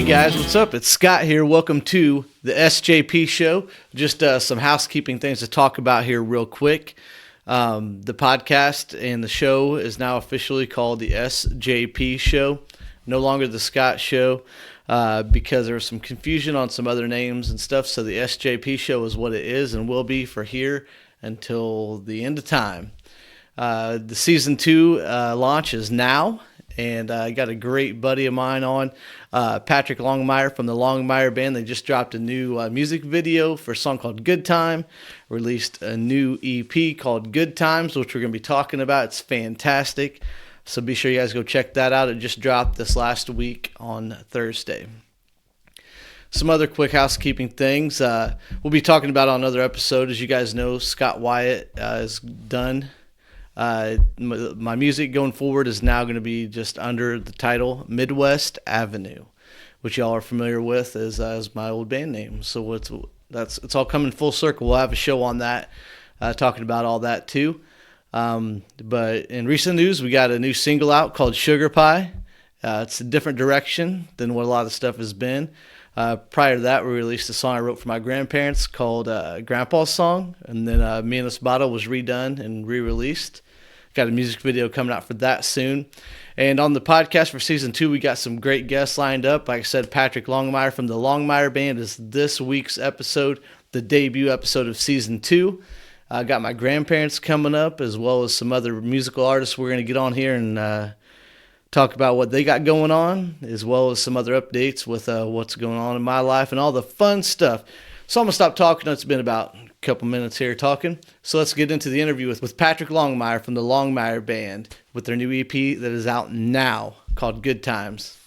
Hey guys, what's up? It's Scott here. Welcome to the SJP show. Just some housekeeping things to talk about here real quick. The podcast and the show is now officially called the SJP show, no longer the Scott show, because there was some confusion on some other names and stuff. So the SJP show is what it is and will be for here until the end of time. The season 2 launch is now. And I got a great buddy of mine on, Patrick Longmeyer from the Longmeyer Band. They just dropped a new music video for a song called Good Time, released a new EP called Good Times, which we're going to be talking about. It's fantastic. So be sure you guys go check that out. It just dropped this last week on Thursday. Some other quick housekeeping things we'll be talking about on another episode. As you guys know, Scott Wyatt is done. My music going forward is now going to be just under the title Midwest Avenue, which y'all are familiar with as my old band name. So it's all coming full circle. We'll have a show on that, talking about all that too. But in recent news, we got a new single out called Sugar Pie. It's a different direction than what a lot of stuff has been. Prior to that, we released a song I wrote for my grandparents called Grandpa's Song, and then Me and This Bottle was redone and re-released. Got a music video coming out for that soon. And on the podcast for Season 2, we got some great guests lined up. Like I said, Patrick Longmeyer from the Longmeyer Band is this week's episode, the debut episode of Season 2. I got my grandparents coming up, as well as some other musical artists we're going to get on here and talk about what they got going on, as well as some other updates with what's going on in my life and all the fun stuff. So I'm going to stop talking. It's been about a couple minutes here talking. So let's get into the interview with Patrick Longmeyer from the Longmeyer Band with their new EP that is out now called Good Times.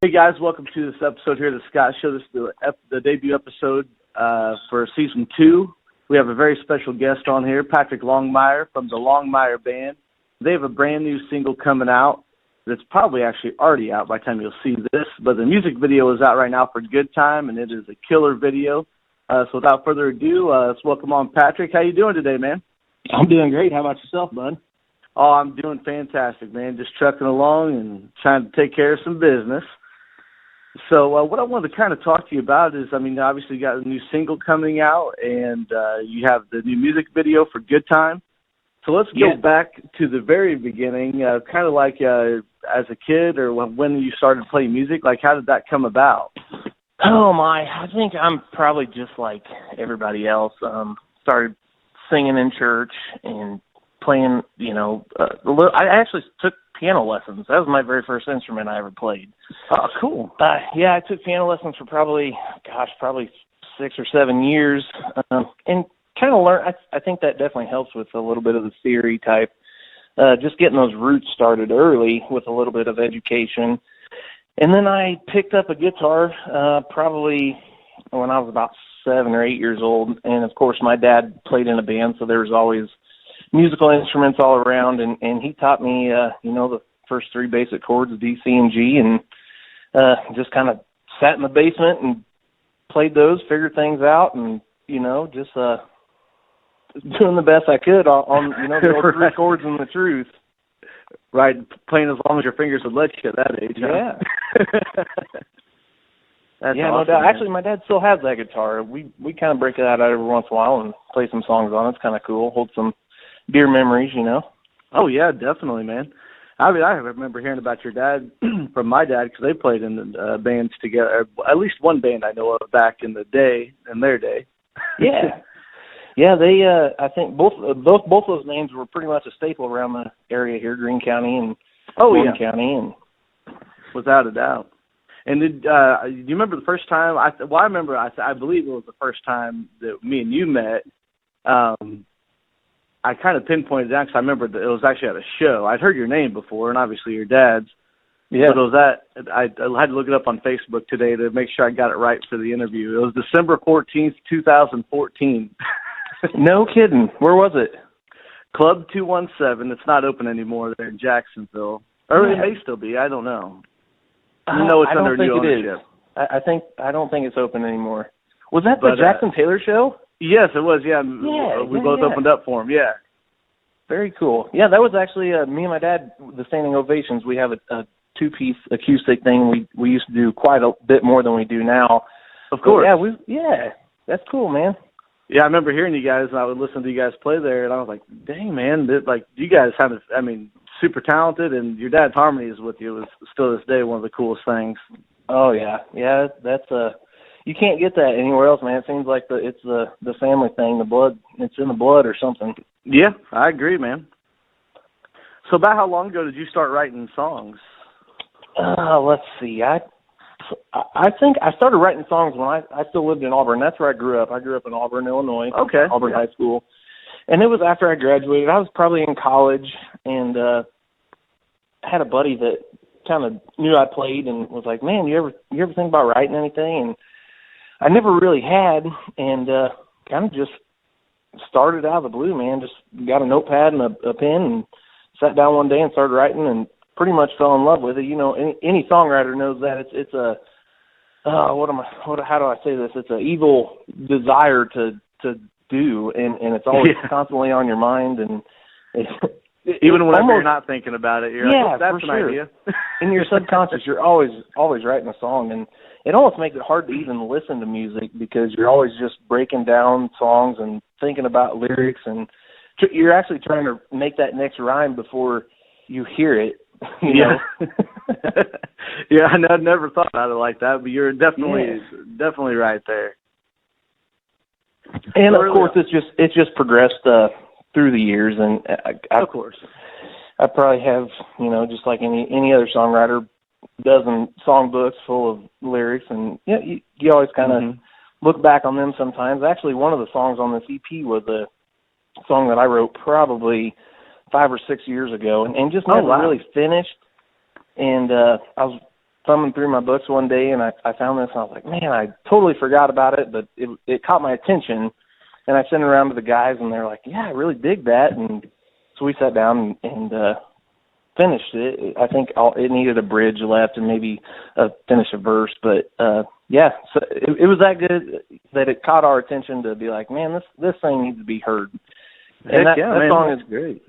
Hey guys, welcome to this episode here of the Scott Show. This is the debut episode for Season 2. We have a very special guest on here, Patrick Longmeyer from the Longmeyer Band. They have a brand new single coming out that's probably actually already out by the time you'll see this, but the music video is out right now for Good Time, and it is a killer video. So without further ado, let's welcome on Patrick. How you doing today, man? I'm doing great. How about yourself, bud? Oh, I'm doing fantastic, man. Just trucking along and trying to take care of some business. So what I wanted to kind of talk to you about is, I mean, obviously you got a new single coming out, and you have the new music video for Good Time. So let's go back to the very beginning, kind of like as a kid or when you started playing music. Like, how did that come about? Oh, my. I think I'm probably just like everybody else. Started singing in church and playing, I actually took piano lessons. That was my very first instrument I ever played. Oh, cool. I took piano lessons for probably 6 or 7 years, and kind of learned. I think that definitely helps with a little bit of the theory type, just getting those roots started early with a little bit of education. And then I picked up a guitar probably when I was about 7 or 8 years old, and of course my dad played in a band, so there was always musical instruments all around, and he taught me, the first 3 basic chords, D, C, and G, and just kind of sat in the basement and played those, figured things out, and, just doing the best I could on the old 3 chords and the truth. Right, playing as long as your fingers would let you at that age. Yeah. That's yeah, awesome, no doubt. man. Actually, my dad still has that guitar. We kind of break it out every once in a while and play some songs on it. It's kind of cool. Hold some dear memories, Oh, yeah, definitely, man. I mean, I remember hearing about your dad from my dad because they played in bands together. At least one band I know of back in their day. Yeah. Yeah, they. I think both those names were pretty much a staple around the area here, Greene County and Morgan County, and without a doubt. And do you remember the first time? I believe it was the first time that me and you met. I kind of pinpointed that because I remember that it was actually at a show. I'd heard your name before, and obviously your dad's. Yeah. But it was I had to look it up on Facebook today to make sure I got it right for the interview. It was December 14th, 2014. No kidding. Where was it? Club 217. It's not open anymore there in Jacksonville. Or it may still be. I don't know. It's under new ownership. I don't think it's open anymore. Was that the Jackson Taylor show? Yes, it was. Yeah, we both opened up for him. Yeah. Very cool. Yeah, that was actually me and my dad, the Standing Ovations. We have a two-piece acoustic thing. We used to do quite a bit more than we do now. Of course. Yeah, that's cool, man. Yeah, I remember hearing you guys, and I would listen to you guys play there, and I was like, dang, man, you guys sounded, super talented, and your dad's harmonies with you was still this day one of the coolest things. Oh, yeah. Yeah, that's you can't get that anywhere else, man. It seems like it's the family thing, the blood, it's in the blood or something. Yeah, I agree, man. So about how long ago did you start writing songs? Let's see. I think I started writing songs when I still lived in Auburn. That's where I grew up. I grew up in Auburn, Illinois. Okay. Auburn High School. And it was after I graduated. I was probably in college, and had a buddy that kind of knew I played and was like, man, you ever think about writing anything? And I never really had, and kind of just started out of the blue, man. Just got a notepad and a pen and sat down one day and started writing and pretty much fell in love with it. You know, any songwriter knows that it's a how do I say this? It's an evil desire to do, and it's always constantly on your mind, and even whenever you're not thinking about it, you're like, that's an idea. In your subconscious, you're always writing a song, and it almost makes it hard to even listen to music because you're always just breaking down songs and thinking about lyrics, and you're actually trying to make that next rhyme before you hear it. You know? Yeah, I never thought about it like that, but you're definitely right there. And of course, it's just progressed through the years, and of course, I probably have, just like any other songwriter, dozen songbooks full of lyrics, and you always kind of look back on them sometimes. Actually, one of the songs on this EP was a song that I wrote probably 5 or 6 years ago, and just never really finished. And I was thumbing through my books one day, and I found this, and I was like, man, I totally forgot about it, but it caught my attention, and I sent it around to the guys, and they're like, yeah, I really dig that, and so we sat down and finished it. I think it needed a bridge left and maybe finish a verse, but so it was that good that it caught our attention to be like, man, this thing needs to be heard. And that song is great.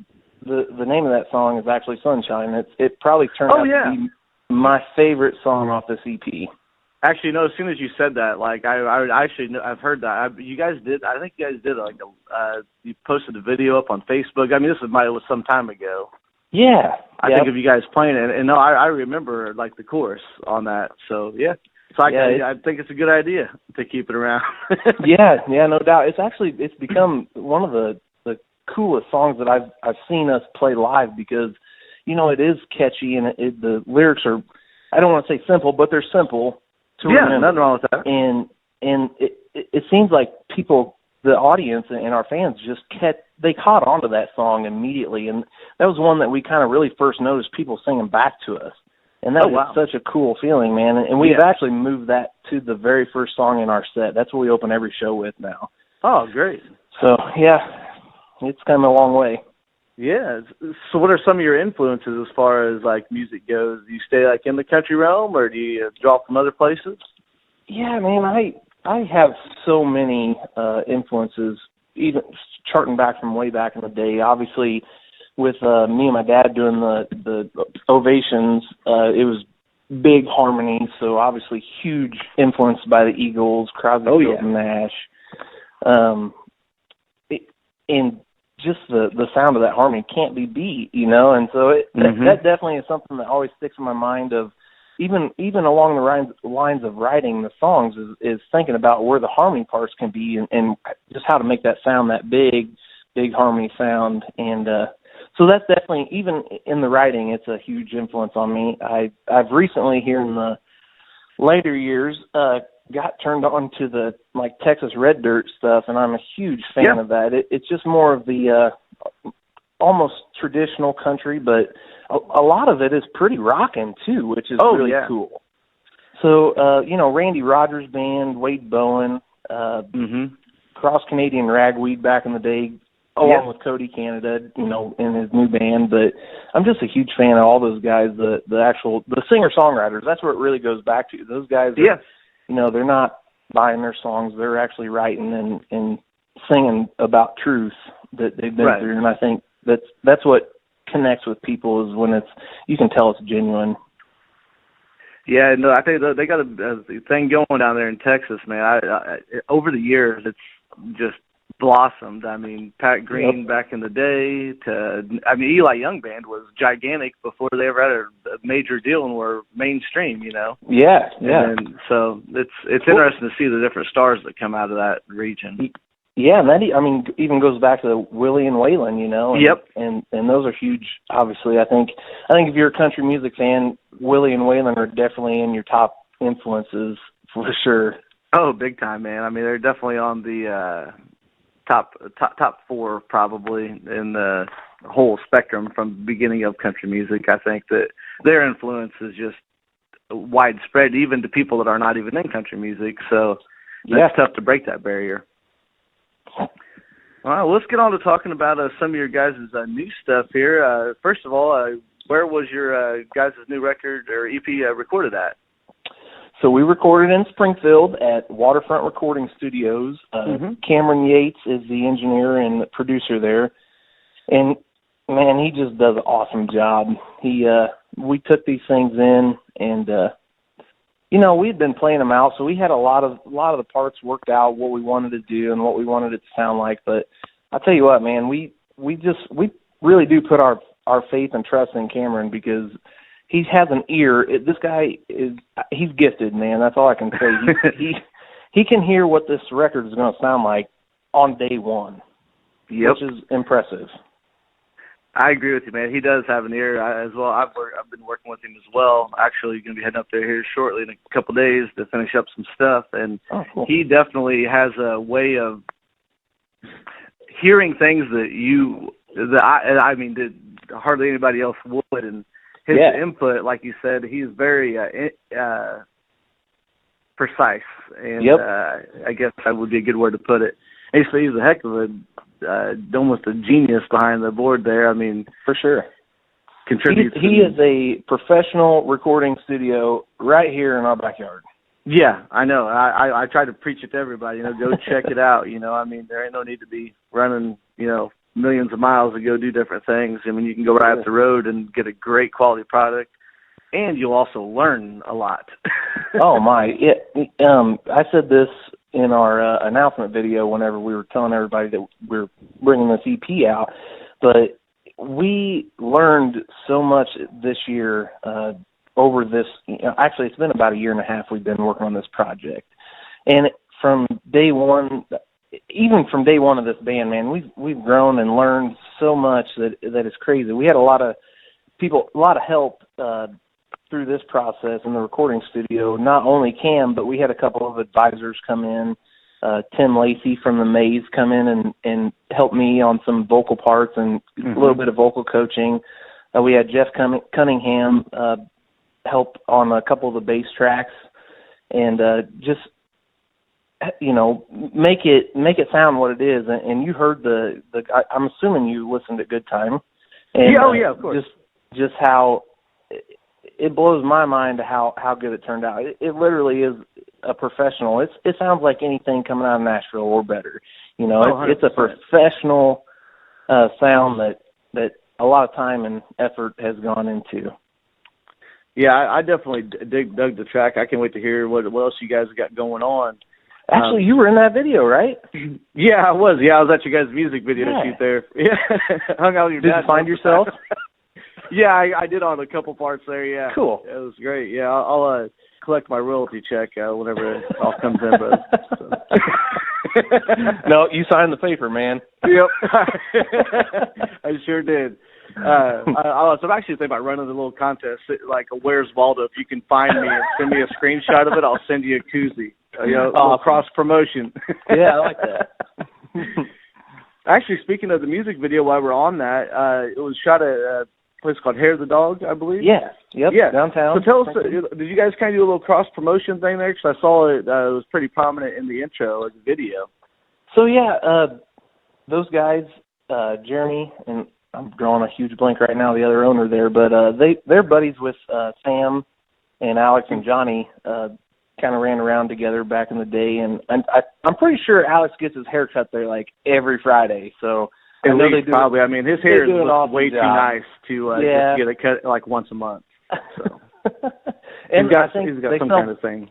The name of that song is actually Sunshine. It probably turned out to be my favorite song off this EP. Actually, no. As soon as you said that, I've heard that. You guys did. I think you guys did you posted a video up on Facebook. I mean, this was some time ago. Yeah, I think of you guys playing it, and no, I remember the chorus on that. So yeah, I think it's a good idea to keep it around. yeah, no doubt. It's become one of the coolest songs that I've seen us play live because, it is catchy and the lyrics are, I don't want to say simple, but they're simple to remember. Nothing wrong with that. And it seems like people, the audience and our fans they caught on to that song immediately. And that was one that we kind of really first noticed people singing back to us. And that was such a cool feeling, man. And we have actually moved that to the very first song in our set. That's what we open every show with now. Oh, great. So, it's come a long way. Yeah. So what are some of your influences as far as music goes? Do you stay in the country realm, or do you draw from other places? Yeah, man, I have so many influences, even charting back from way back in the day. Obviously, with me and my dad doing the Ovations, it was big harmony, so obviously huge influence by the Eagles, Crosby, Stills, and Nash. And just the sound of that harmony can't be beat, and so that definitely is something that always sticks in my mind of even along the lines of writing the songs is thinking about where the harmony parts can be and just how to make that sound that big harmony sound. And so that's definitely, even in the writing, it's a huge influence on me. I've recently, here in the later years, got turned on to the Texas red dirt stuff, and I'm a huge fan of that. It's just more of the almost traditional country, but a lot of it is pretty rockin' too, which is really cool. So Randy Rogers Band, Wade Bowen, Cross Canadian Ragweed back in the day, along with Cody Canada, in his new band. But I'm just a huge fan of all those guys, the singer-songwriters. That's where it really goes back to. Those guys they're not buying their songs. They're actually writing and singing about truth that they've been through. And I think that's what connects with people, is when you can tell it's genuine. Yeah, no, I think they got a thing going down there in Texas, man. I over the years, it's just blossomed. I mean, Pat Green back in the day Eli Young Band was gigantic before they ever had a major deal and were mainstream, you know? Yeah. And so it's interesting to see the different stars that come out of that region. Yeah, and that, even goes back to Willie and Waylon, you know? And those are huge, obviously. I think if you're a country music fan, Willie and Waylon are definitely in your top influences for sure. Oh, big time, man. I mean, they're definitely on the top four probably in the whole spectrum from the beginning of country music. I think that their influence is just widespread, even to people that are not even in country music. So it's tough to break that barrier. All right, well, let's get on to talking about some of your guys' new stuff here. First of all, where was your guys' new record or EP recorded at? So we recorded in Springfield at Waterfront Recording Studios. Cameron Yates is the engineer and the producer there. And, man, he just does an awesome job. We took these things in and we had been playing them out, so we had a lot of the parts worked out, what we wanted to do and what we wanted it to sound like. But I'll tell you what, man, we really do put our faith and trust in Cameron, because he has an ear. This guy he's gifted, man. That's all I can say. He can hear what this record is going to sound like on day one, which is impressive. I agree with you, man. He does have an ear as well. I've been working with him as well. Actually, going to be heading up there here shortly in a couple of days to finish up some stuff. And cool. He definitely has a way of hearing things that hardly anybody else would. And his input, like you said, he's very precise. And I guess that would be a good word to put it. He's a heck of almost a genius behind the board there. I mean, for sure. He is a professional recording studio right here in our backyard. Yeah, I know. I try to preach it to everybody. Go check it out. I mean, there ain't no need to be running, millions of miles to go do different things. I mean, you can go right up the road and get a great quality product, and you'll also learn a lot. Oh my! I said this in our announcement video whenever we were telling everybody that we're bringing this EP out, but we learned so much this year over this. Actually, it's been about a year and a half we've been working on this project, and from day one, even from day one of this band, man, we've grown and learned so much that is crazy. We had a lot of help through this process in the recording studio. Not only Cam, but we had a couple of advisors come in. Tim Lacey from the Maze come in and help me on some vocal parts and a little bit of vocal coaching. We had Jeff Cunningham help on a couple of the bass tracks, and just make it sound what it is. And you heard the I'm assuming you listened at Good Time. And, of course. Just how it blows my mind how good it turned out. It literally is a professional. It sounds like anything coming out of Nashville or better. It's a professional sound that a lot of time and effort has gone into. Yeah, I definitely dug the track. I can't wait to hear what else you guys got going on. Actually, you were in that video, right? Yeah, I was. Yeah, I was at your guys' music video shoot there. Yeah, hung out with your dad. Did you find yourself? Yeah, I did on a couple parts there, yeah. Cool. It was great. Yeah, I'll collect my royalty check whenever it all comes in, bro. So. No, you signed the paper, man. Yep. I sure did. I'm actually thinking about running a little contest, like a Where's Waldo. If you can find me and send me a screenshot of it, I'll send you a koozie. Awesome. Cross-promotion. Yeah, I like that. Actually, speaking of the music video, while we're on that, it was shot at a place called Hair the Dog, I believe. Yeah. Yep. Yeah. Downtown. So tell us, did you guys kind of do a little cross-promotion thing there? Because I saw it was pretty prominent in the intro of the video. So, those guys, Jeremy, and I'm drawing a huge blank right now, the other owner there, but they're buddies with Sam and Alex and Johnny, kind of ran around together back in the day, and I'm pretty sure Alex gets his hair cut there like every Friday. So At know least, probably. I mean, his hair is way too nice to just get it cut like once a month. So. And he's got some sell, kind of thing.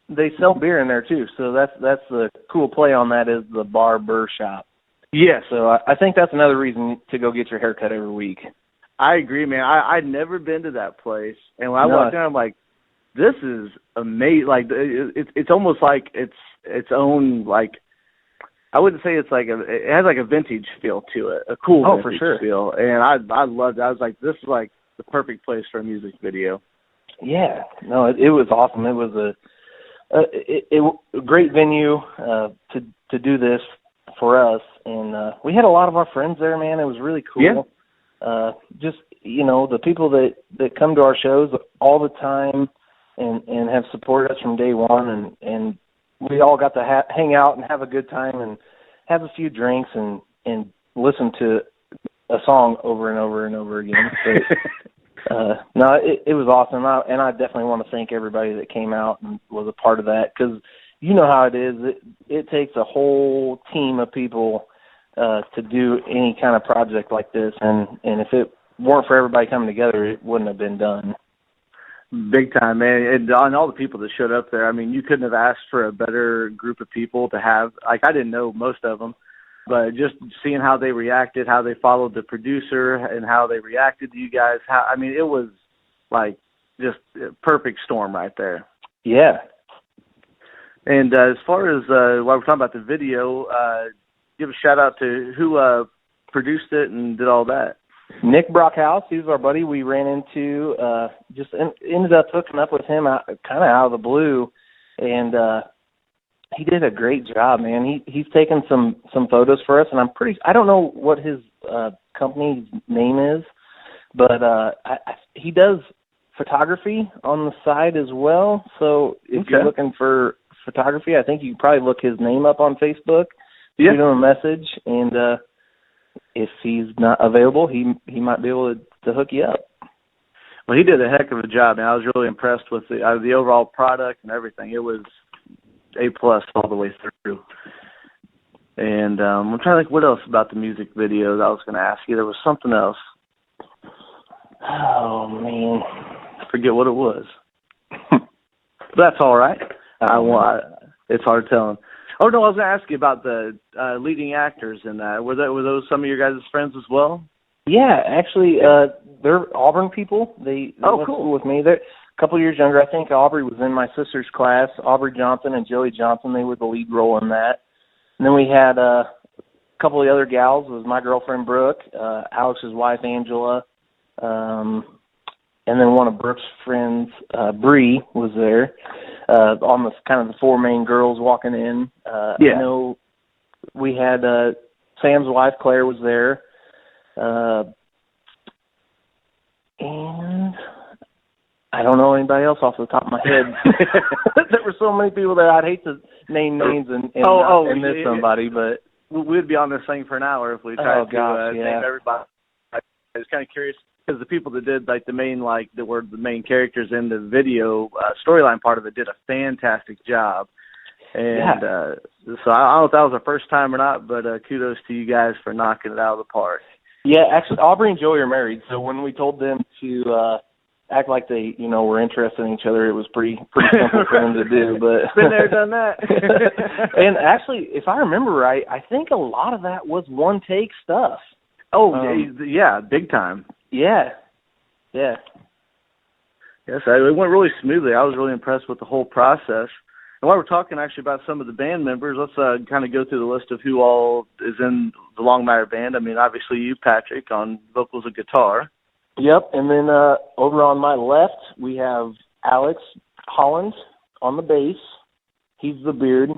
They sell beer in there too, so that's the cool play on that is the barber shop. Yes. So I think that's another reason to go get your hair cut every week. I agree, man. I'd never been to that place, and when I walked in, I'm like, this is amazing. Like it's almost like its own, like, I wouldn't say it's like it has like a vintage feel to it, a cool vintage for sure. feel, and I loved it. I was like, this is like the perfect place for a music video. Yeah, no, it was awesome. It was a great venue to do this for us, and we had a lot of our friends there, man. It was really cool. Yeah. Just, the people that come to our shows all the time and have supported us from day one, and we all got to hang out and have a good time and have a few drinks and listen to a song over and over and over again. But, no, it was awesome, and I definitely want to thank everybody that came out and was a part of that, because you know how it is. It takes a whole team of people to do any kind of project like this, and if it weren't for everybody coming together, it wouldn't have been done. Big time, man. And all the people that showed up there, I mean, you couldn't have asked for a better group of people to have. Like, I didn't know most of them, but just seeing how they reacted, how they followed the producer, and how they reacted to you guys, it was like just a perfect storm right there. Yeah. And as far as while we're talking about the video, give a shout out to who produced it and did all that. Nick Brockhouse, he was our buddy we ran into, just ended up hooking up with him kind of out of the blue, and he did a great job, man. He's taken some photos for us, and I don't know what his company's name is, but he does photography on the side as well. So if you're looking for photography, I think you can probably look his name up on Facebook, shoot him a message, and if he's not available, he might be able to hook you up. Well, he did a heck of a job, and I was really impressed with the overall product and everything. It was A+ all the way through. And I'm trying to think what else about the music videos I was going to ask you. There was something else. Oh, man. I forget what it was. But that's all right. It's hard telling. Oh, no, I was going to ask you about the leading actors in that. Were those some of your guys' friends as well? Yeah, actually, they're Auburn people. They went to school with me. They're a couple years younger. I think Aubrey was in my sister's class. Aubrey Johnson and Joey Johnson, they were the lead role in that. And then we had a couple of the other gals. It was my girlfriend, Brooke, Alex's wife, Angela, and then one of Brooke's friends, Bree, was there. On the kind of the four main girls walking in. I know we had Sam's wife, Claire, was there. And I don't know anybody else off the top of my head. There were so many people there. I'd hate to name names and miss somebody, but we'd be on this thing for an hour if we tried to name everybody. I was kind of curious because the people that did like the main, like that were the main characters in the video storyline part of it did a fantastic job. And so I don't know if that was the first time or not, but kudos to you guys for knocking it out of the park. Yeah, actually, Aubrey and Joey are married, so when we told them to act like they, were interested in each other, it was pretty simple for them to do. But been there, done that. And actually, if I remember right, I think a lot of that was one take stuff. Oh, yeah, big time. Yeah. Yes, it went really smoothly. I was really impressed with the whole process. And while we're talking actually about some of the band members, let's kind of go through the list of who all is in the Longmeyer band. I mean, obviously you, Patrick, on vocals and guitar. Yep, and then over on my left, we have Alex Holland on the bass. He's the bearded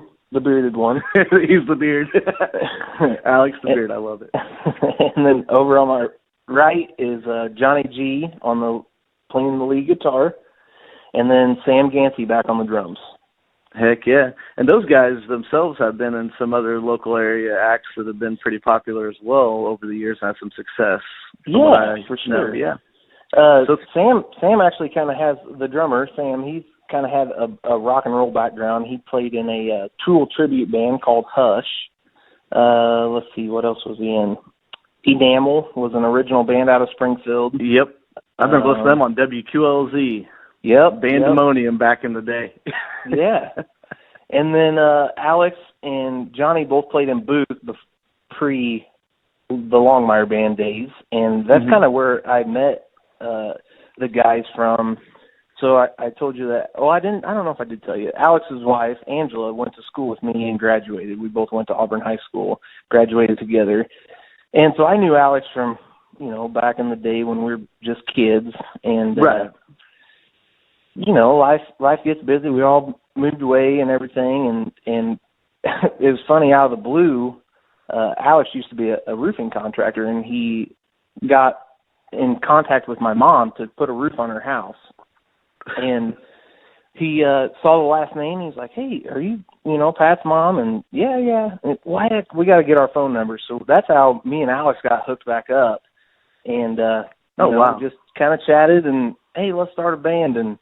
one. He's the beard. Alex the beard, I love it. And then over on my right is Johnny G playing the lead guitar, and then Sam Gansey back on the drums. Heck yeah. And those guys themselves have been in some other local area acts that have been pretty popular as well over the years and had some success. Yeah, for sure. Yeah. So Sam actually kind of has the drummer. Sam, he's kind of had a rock and roll background. He played in a Tool tribute band called Hush. Let's see, what else was he in? Enamel was an original band out of Springfield. Yep. I remember listening to them on WQLZ. Yep. Bandemonium back in the day. Yeah. And then Alex and Johnny both played in Booth pre the Longmeyer Band days, and that's kind of where I met the guys from. So I told you that. Oh, I don't know if I did tell you. Alex's wife, Angela, went to school with me and graduated. We both went to Auburn High School, graduated together. And so I knew Alex from, back in the day when we were just kids. And, right. Life gets busy. We all moved away and everything. And it was funny, out of the blue, Alex used to be a roofing contractor, and he got in contact with my mom to put a roof on her house. And he saw the last name. He's like, "Hey, are you, Pat's mom?" And yeah. And why? We got to get our phone numbers. So that's how me and Alex got hooked back up. And wow, just kind of chatted and, hey, let's start a band. And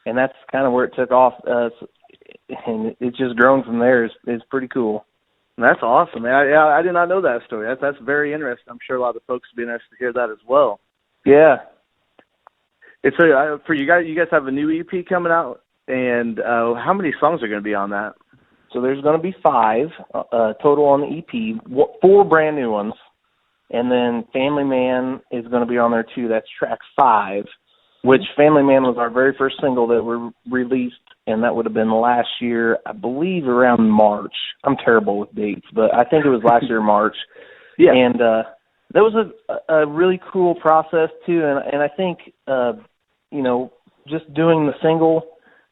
that's kind of where it took off. And it's just grown from there. It's pretty cool. That's awesome, man. I did not know that story. That's very interesting. I'm sure a lot of the folks would be interested to hear that as well. Yeah. It's for you guys. You guys have a new EP coming out, and how many songs are going to be on that? So there's going to be 5 total on the EP, 4 brand new ones, and then Family Man is going to be on there too. That's track 5, which Family Man was our very first single that we released, and that would have been last year, I believe, around March. I'm terrible with dates, but I think it was last year, March. Yeah. And that was a really cool process too, and I think just doing the single,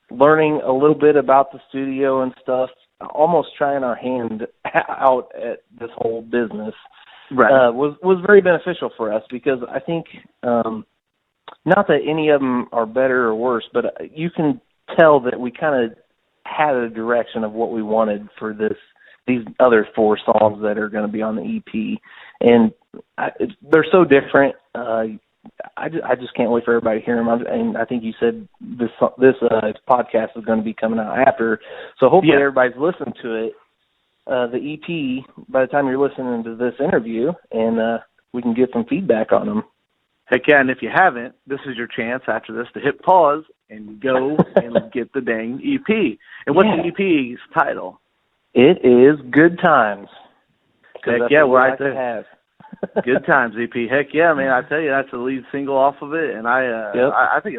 learning a little bit about the studio and stuff, almost trying our hand out at this whole business, right. Was very beneficial for us, because I think not that any of them are better or worse, but you can tell that we kind of had a direction of what we wanted for these other 4 songs that are going to be on the EP, and they're so different. I just can't wait for everybody to hear them. And I think you said this podcast is going to be coming out after, so hopefully everybody's listened to it, the EP, by the time you're listening to this interview, and we can get some feedback on them. Heck yeah, and if you haven't, this is your chance after this to hit pause and go and get the dang EP. And what's the EP's title? It is Good Times. Heck yeah, we're right there. Good Times EP. Heck yeah, man! I tell you, that's the lead single off of it, and I think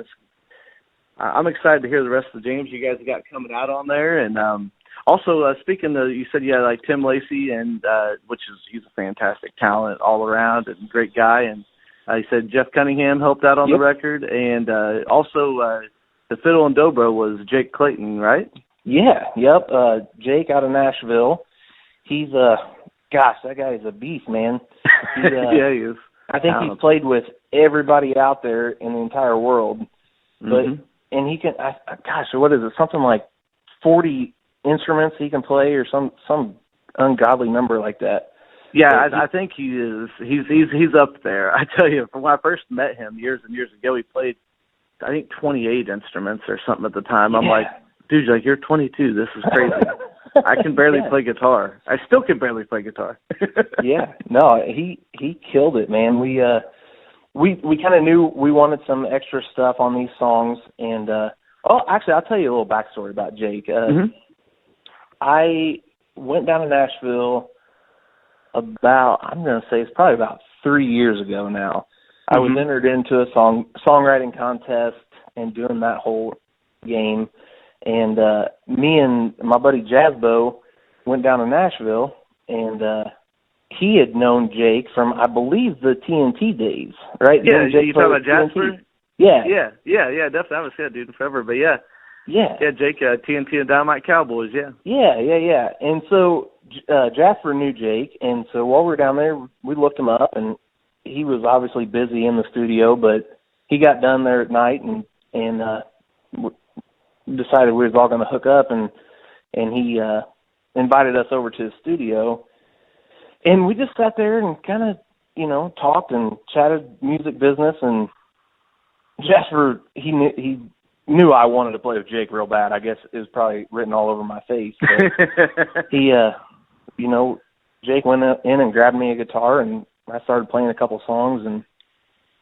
I'm excited to hear the rest of the jams you guys have got coming out on there. And also, speaking of, you said you had like Tim Lacey, and he's a fantastic talent all around and great guy. And you said Jeff Cunningham helped out on the record, and also the fiddle and dobro was Jake Clayton, right? Yeah, yep. Jake out of Nashville. He's gosh, that guy is a beast, man. Yeah, he is. I think he's played with everybody out there in the entire world. But and he can, gosh, what is it? Something like 40 instruments he can play, or some ungodly number like that. Yeah, I think he is. He's up there. I tell you, from when I first met him years and years ago, he played, I think, 28 instruments or something at the time. I'm like, dude, you're 22. This is crazy. I can barely play guitar. I still can barely play guitar. Yeah, no, he killed it, man. We kind of knew we wanted some extra stuff on these songs, and actually, I'll tell you a little backstory about Jake. I went down to Nashville I'm going to say it's probably about 3 years ago now. I was entered into a songwriting contest and doing that whole game. And me and my buddy Jazzbo went down to Nashville, and he had known Jake from, I believe, the TNT days, right? Yeah, you talking about Jasper? Yeah, definitely. I haven't seen that dude in forever, but yeah, Jake, TNT and Dynamite Cowboys, yeah. And so Jasper knew Jake, and so while we were down there, we looked him up, and he was obviously busy in the studio, but he got done there at night and decided we was all going to hook up, and he invited us over to his studio, and we just sat there and kind of, talked and chatted music business. And Jasper, he knew I wanted to play with Jake real bad. I guess it was probably written all over my face. But he, Jake went in and grabbed me a guitar, and I started playing a couple songs, and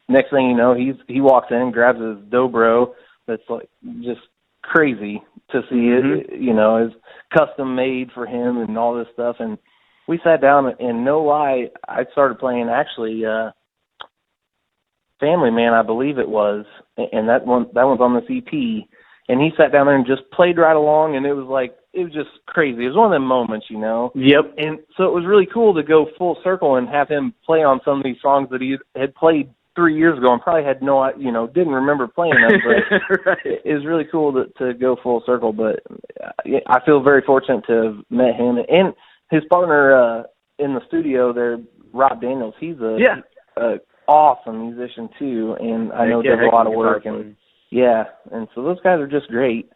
next thing you know, he walks in, grabs his dobro that's like just crazy to see it, you know, is custom made for him and all this stuff. And we sat down, and no lie, I started playing actually Family Man, I believe it was, and that one's on this EP. And he sat down there and just played right along, and it was just crazy. It was one of them moments, you know. Yep. And so it was really cool to go full circle and have him play on some of these songs that he had played 3 years ago and probably had no, you know, didn't remember playing them. But right. it was really cool to go full circle. But I feel very fortunate to have met him and his partner in the studio there, Rob Daniels. He's a awesome musician too, and I know does a lot of work. And yeah, and so those guys are just great,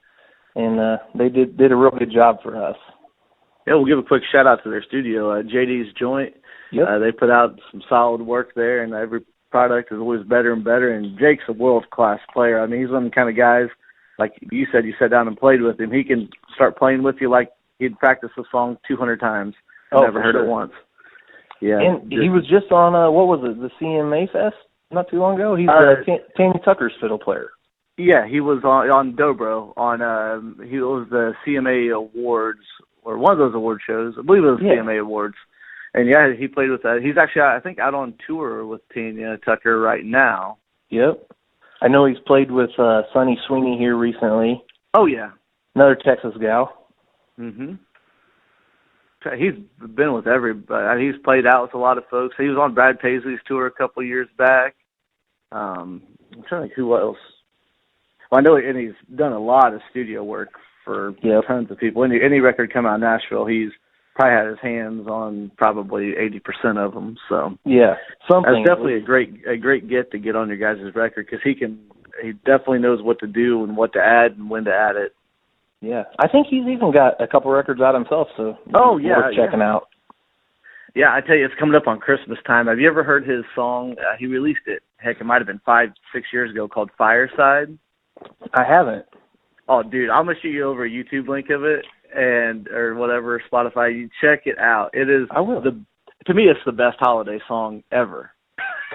and they did a real good job for us. Yeah, we'll give a quick shout out to their studio, JD's Joint. Yep. They put out some solid work there, and every product is always better and better. And Jake's a world-class player. I mean, he's one of the kind of guys, like you said, you sat down and played with him. He can start playing with you like he'd practice a song 200 times and never heard it once. Yeah, and he was just on what was it, the CMA Fest not too long ago. He's Tammy Tucker's fiddle player. Yeah, he was on Dobro he was the CMA Awards or one of those award shows. I believe it was CMA Awards. And yeah, he played with that. He's actually, I think, out on tour with Tanya Tucker right now. Yep. I know he's played with Sonny Sweeney here recently. Oh yeah, another Texas gal. Mhm. He's been with everybody. He's played out with a lot of folks. He was on Brad Paisley's tour a couple of years back. I'm trying to think who else. Well, I know, and he's done a lot of studio work for tons of people. Any record come out of Nashville, he's probably had his hands on probably 80% of them. So yeah, something. That's definitely a great get on your guys' record because he definitely knows what to do and what to add and when to add it. Yeah, I think he's even got a couple records out himself, so worth checking out. Yeah, I tell you, it's coming up on Christmas time. Have you ever heard his song? He released it, heck, it might have been 5-6 years ago, called Fireside. I haven't. Oh, dude, I'm going to shoot you over a YouTube link of it or whatever, Spotify. You check it out. It is, I will. To me, it's the best holiday song ever.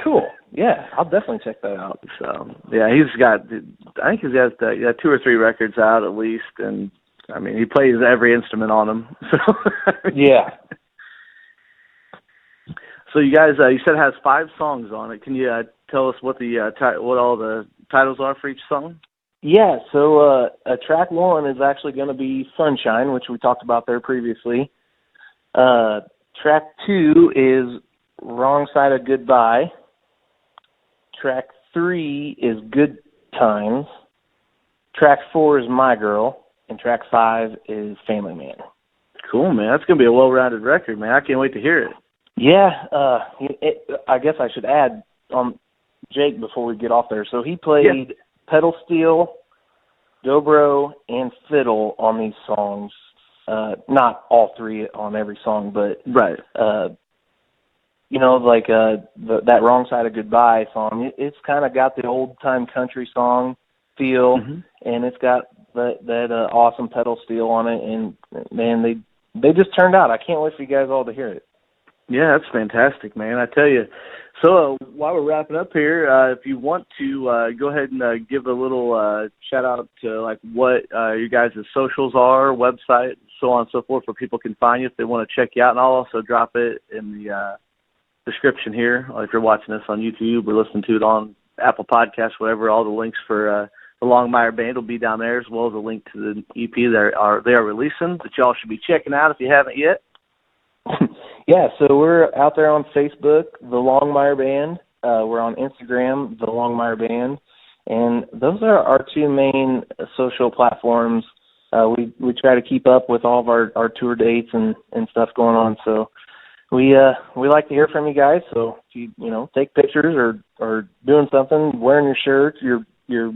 Cool. Yeah, I'll definitely check that out. So, yeah, I think he's got 2 or 3 records out at least, and, I mean, he plays every instrument on them. So, yeah. So you guys, you said it has 5 songs on it. Can you tell us what what all the titles are for each song? Yeah, so track 1 is actually going to be Sunshine, which we talked about there previously. Track 2 is Wrong Side of Goodbye. Track 3 is Good Times. Track 4 is My Girl. And track 5 is Family Man. Cool, man. That's going to be a well-rounded record, man. I can't wait to hear it. Yeah, I guess I should add Jake before we get off there. So he played pedal steel, dobro, and fiddle on these songs. Not all 3 on every song, but right. You know, like that Wrong Side of Goodbye song. It's kind of got the old time country song feel, and it's got that awesome pedal steel on it. And man, they just turned out. I can't wait for you guys all to hear it. Yeah, that's fantastic, man. I tell you. So while we're wrapping up here, if you want to go ahead and give a little shout out to like what your guys' socials are, website, so on and so forth, where people can find you if they want to check you out, and I'll also drop it in the description here if you're watching this on YouTube or listening to it on Apple Podcasts, whatever. All the links for the Longmeyer Band will be down there, as well as a link to the EP they are releasing that y'all should be checking out if you haven't yet. Yeah, so we're out there on Facebook, the Longmeyer Band. We're on Instagram, the Longmeyer Band, and those are our 2 main social platforms. We try to keep up with all of our tour dates and stuff going on. So we like to hear from you guys. So if you take pictures or doing something, wearing your shirt, your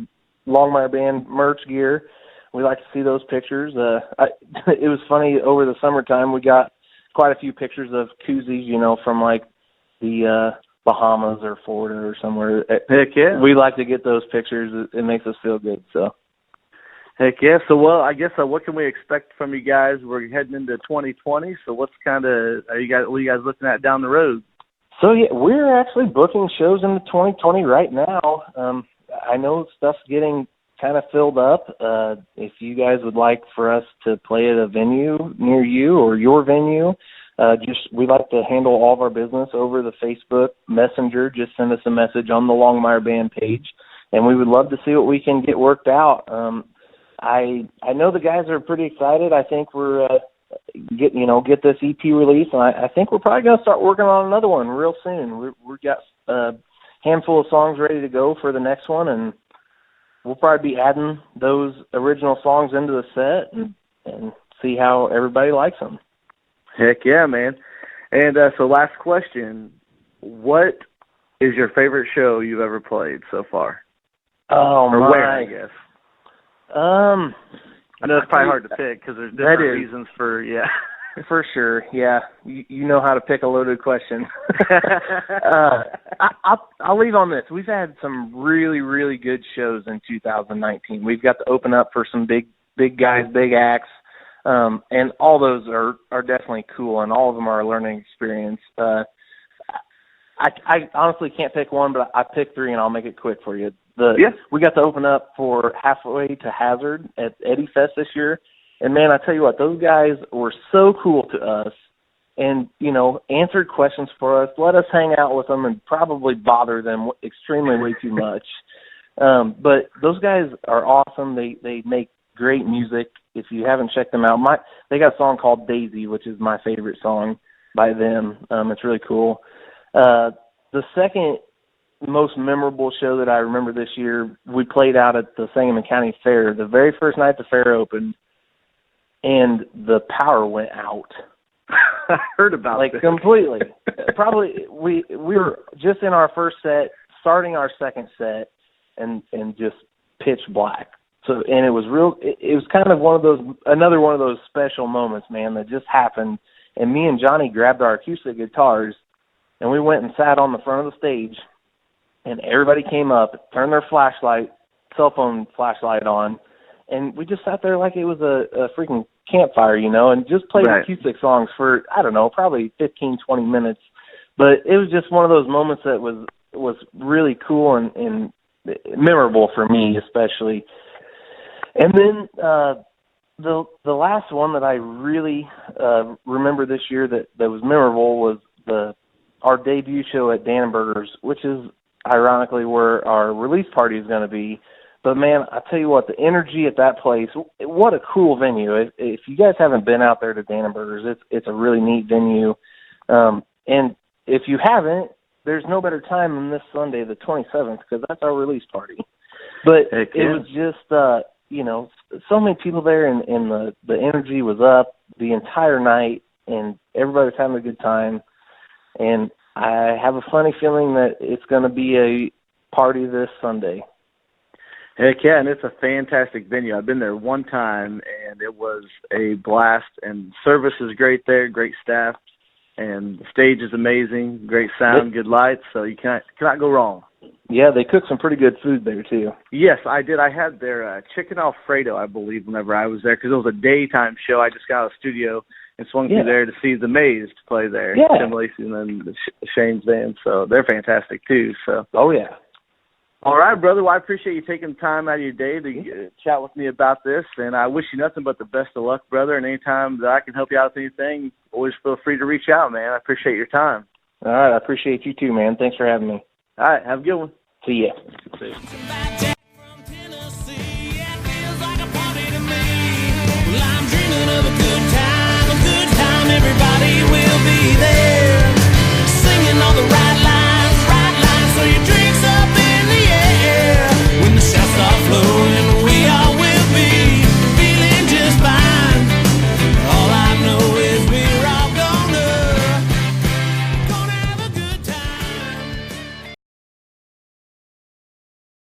Longmeyer Band merch gear, we like to see those pictures. It was funny over the summertime. We got quite a few pictures of koozies, from like the Bahamas or Florida or somewhere. Heck yeah. We like to get those pictures. It makes us feel good. So. Heck yeah. So, well, I guess what can we expect from you guys? We're heading into 2020. So what are you guys looking at down the road? So yeah, we're actually booking shows into 2020 right now. I know stuff's getting kind of filled up. If you guys would like for us to play at a venue near you or your venue, we like to handle all of our business over the Facebook Messenger. Just send us a message on the Longmeyer Band page, and we would love to see what we can get worked out. I know the guys are pretty excited. I think we're get this EP released, and I think we're probably going to start working on another one real soon. We've got a handful of songs ready to go for the next one, and we'll probably be adding those original songs into the set and see how everybody likes them. Heck yeah, man. And so last question, what is your favorite show you've ever played so far? Oh, or my. Where, I guess. I know it's probably hard to pick because there's different reasons for, yeah. For sure, yeah. You know how to pick a loaded question. I'll leave on this. We've had some really, really good shows in 2019. We've got to open up for some big guys, big acts, and all those are definitely cool, and all of them are a learning experience. I honestly can't pick one, but I picked three, and I'll make it quick for you. We got to open up for Halfway to Hazard at Eddie Fest this year. And, man, I tell you what, those guys were so cool to us and, answered questions for us, let us hang out with them and probably bother them extremely way too much. But those guys are awesome. They make great music. If you haven't checked them out, they got a song called Daisy, which is my favorite song by them. It's really cool. The second most memorable show that I remember this year, we played out at the Sangamon County Fair. The very first night the fair opened, and the power went out. I heard about this. Completely. Probably we were just in our first set, starting our second set, and just pitch black. So, and it was kind of another one of those special moments, man, that just happened. And me and Johnny grabbed our acoustic guitars, and we went and sat on the front of the stage, and everybody came up, turned their cell phone flashlight on, and we just sat there like it was a freaking campfire, and just played acoustic songs for, I don't know, probably 15, 20 minutes. But it was just one of those moments that was really cool and memorable for me, especially. And then the last one that I really remember this year that was memorable was our debut show at Dannenberger's, which is ironically where our release party is going to be. But, man, I tell you what, the energy at that place, what a cool venue. If you guys haven't been out there to Dannenberger's, it's a really neat venue. And if you haven't, there's no better time than this Sunday, the 27th, because that's our release party. But it was just, so many people there, and the energy was up the entire night, and everybody was having a good time. And I have a funny feeling that it's going to be a party this Sunday. Heck yeah, and it's a fantastic venue. I've been there one time, and it was a blast, and service is great there, great staff, and the stage is amazing, great sound, good lights, so you cannot go wrong. Yeah, they cook some pretty good food there, too. Yes, I did. I had their chicken Alfredo, I believe, whenever I was there, because it was a daytime show. I just got out of the studio and swung through there to see the Maze play there, Tim Lacey and then Shane's band, so they're fantastic, too. So. Oh, yeah. All right, brother. Well, I appreciate you taking the time out of your day to chat with me about this, and I wish you nothing but the best of luck, brother. And anytime that I can help you out with anything, always feel free to reach out, man. I appreciate your time. All right, I appreciate you too, man. Thanks for having me. All right, have a good one. See ya.